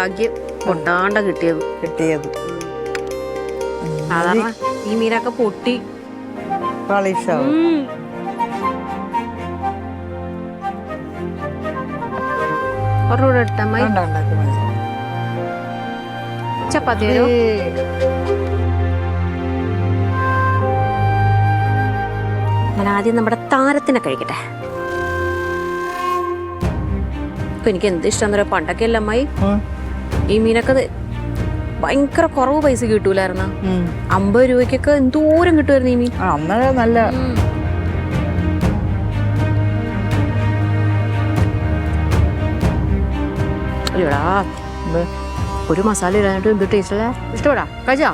ഭാഗ്യം പൊട്ടാണ്ട കിട്ടിയത്. സാധാരണ ഈ മീനൊക്കെ പൊട്ടി ഒരൂടെ ഇട്ടമ്മായി ചപ്പാത്തി വരോ? ഞാൻ ആദ്യം നമ്മുടെ താരത്തിനെ കഴിക്കട്ടെ. എനിക്ക് എന്ത് ഇഷ്ടം പറയാ, പണ്ടൊക്കെ അല്ല അമ്മായി ഈ മീനൊക്കെ ഭയങ്കര കുറവ് പൈസ കിട്ടൂലായിരുന്ന. 50 രൂപയ്ക്കൊക്കെ എന്തോരം കിട്ടുമായിരുന്നു ഈ മീൻ. നല്ല ഒരു മസാല ഇടാനായിട്ട് എന്ത് ടേസ്റ്റ് അല്ലേ. ഇഷ്ടപ്പെടാ കഴിച്ചാ?